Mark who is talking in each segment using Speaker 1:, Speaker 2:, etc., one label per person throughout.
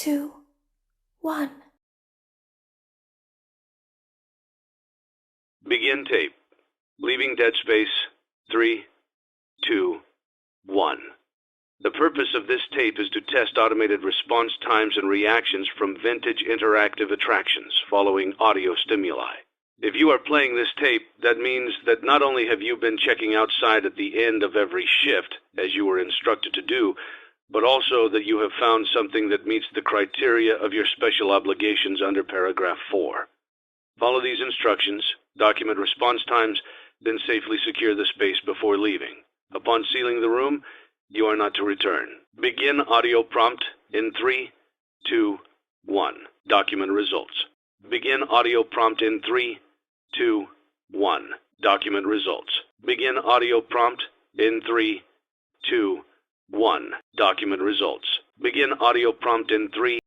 Speaker 1: 2, 1.
Speaker 2: Begin tape. Leaving dead space. 3, 2, 1. The purpose of this tape is to test automated response times and reactions from vintage interactive attractions following audio stimuli. If you are playing this tape, that means that not only have you been checking outside at the end of every shift, as you were instructed to do, but also that you have found something that meets the criteria of your special obligations under paragraph 4. Follow these instructions, document response times, then safely secure the space before leaving. Upon sealing the room, you are not to return. Begin audio prompt in 3, 2, 1. Document results. Begin audio prompt in 3, 2, 1. Document results. Begin audio prompt in 3, 2, 1. Document results. Begin audio prompt in 3.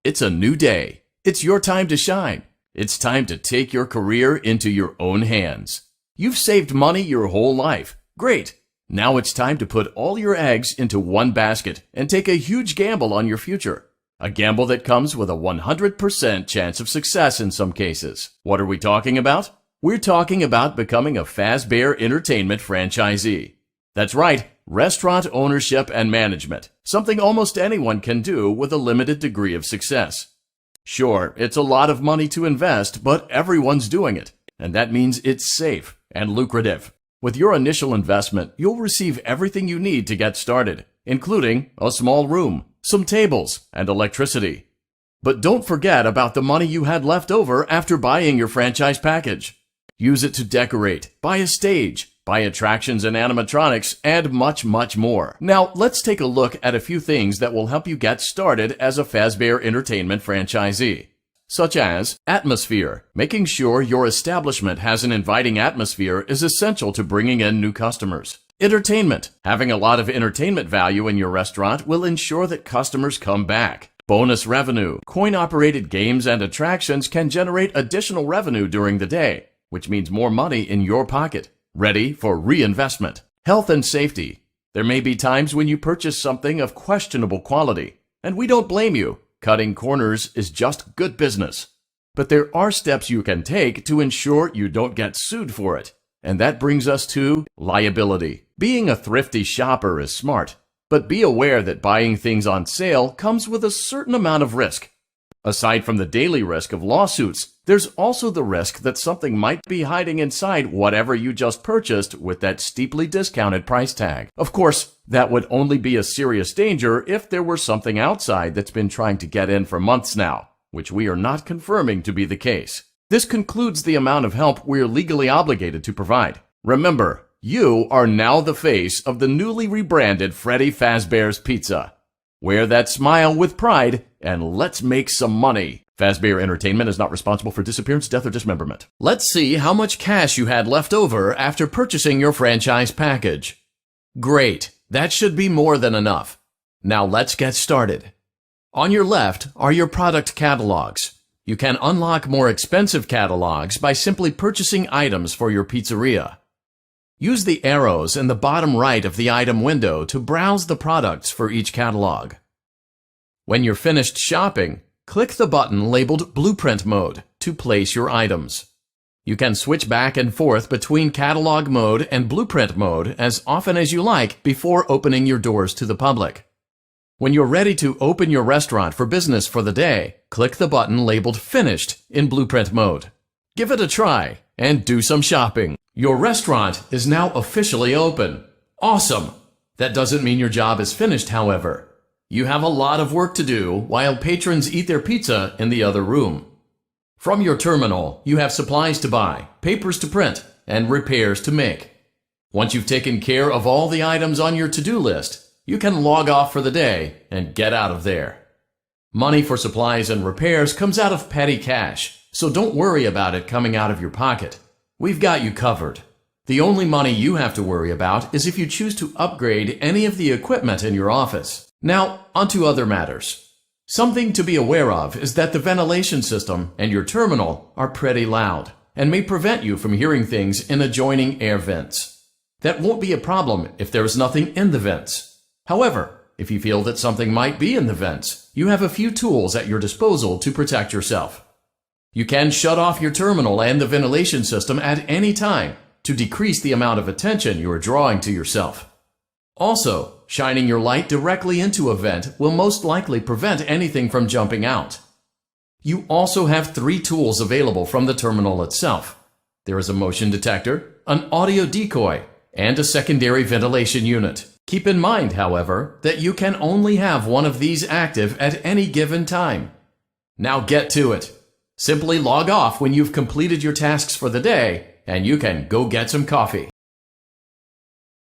Speaker 3: It's a new day. It's your time to shine. It's time to take your career into your own hands. You've saved money your whole life. Great. Now it's time to put all your eggs into one basket and take a huge gamble on your future. A gamble that comes with a 100% chance of success in some cases. What are we talking about? We're talking about becoming a Fazbear Entertainment franchisee. That's right, restaurant ownership and management. Something almost anyone can do with a limited degree of success. Sure, it's a lot of money to invest, but everyone's doing it. And that means it's safe and lucrative. With your initial investment, you'll receive everything you need to get started, including a small room, some tables, and electricity. But don't forget about the money you had left over after buying your franchise package. Use it to decorate, buy a stage, buy attractions and animatronics, and much, much more. Now, let's take a look at a few things that will help you get started as a Fazbear Entertainment franchisee. Such as atmosphere. Making sure your establishment has an inviting atmosphere is essential to bringing in new customers. Entertainment. Having a lot of entertainment value in your restaurant will ensure that customers come back. Bonus revenue. Coin-operated games and attractions can generate additional revenue during the day, which means more money in your pocket. Ready for reinvestment. Health and safety. There may be times when you purchase something of questionable quality, and we don't blame you. Cutting corners is just good business. But there are steps you can take to ensure you don't get sued for it. And that brings us to liability. Being a thrifty shopper is smart, but be aware that buying things on sale comes with a certain amount of risk. Aside from the daily risk of lawsuits, there's also the risk that something might be hiding inside whatever you just purchased with that steeply discounted price tag. Of course, that would only be a serious danger if there were something outside that's been trying to get in for months now, which we are not confirming to be the case. This concludes the amount of help we're legally obligated to provide. Remember, you are now the face of the newly rebranded Freddy Fazbear's Pizza. Wear that smile with pride, and let's make some money. Fazbear Entertainment is not responsible for disappearance, death, or dismemberment. Let's see how much cash you had left over after purchasing your franchise package. Great. That should be more than enough. Now let's get started. On your left are your product catalogs. You can unlock more expensive catalogs by simply purchasing items for your pizzeria. Use the arrows in the bottom right of the item window to browse the products for each catalog. When you're finished shopping, click the button labeled Blueprint Mode to place your items. You can switch back and forth between Catalog Mode and Blueprint Mode as often as you like before opening your doors to the public. When you're ready to open your restaurant for business for the day, click the button labeled Finished in Blueprint Mode. Give it a try and do some shopping. Your restaurant is now officially open. Awesome! That doesn't mean your job is finished, however. You have a lot of work to do while patrons eat their pizza in the other room. From your terminal, you have supplies to buy, papers to print, and repairs to make. Once you've taken care of all the items on your to-do list, you can log off for the day and get out of there. Money for supplies and repairs comes out of petty cash, so don't worry about it coming out of your pocket. We've got you covered. The only money you have to worry about is if you choose to upgrade any of the equipment in your office. Now, onto other matters. Something to be aware of is that the ventilation system and your terminal are pretty loud and may prevent you from hearing things in adjoining air vents. That won't be a problem if there is nothing in the vents. However, if you feel that something might be in the vents, you have a few tools at your disposal to protect yourself. You can shut off your terminal and the ventilation system at any time to decrease the amount of attention you are drawing to yourself. Also, shining your light directly into a vent will most likely prevent anything from jumping out. You also have 3 tools available from the terminal itself. There is a motion detector, an audio decoy, and a secondary ventilation unit. Keep in mind, however, that you can only have one of these active at any given time. Now get to it. Simply log off when you've completed your tasks for the day, and you can go get some coffee.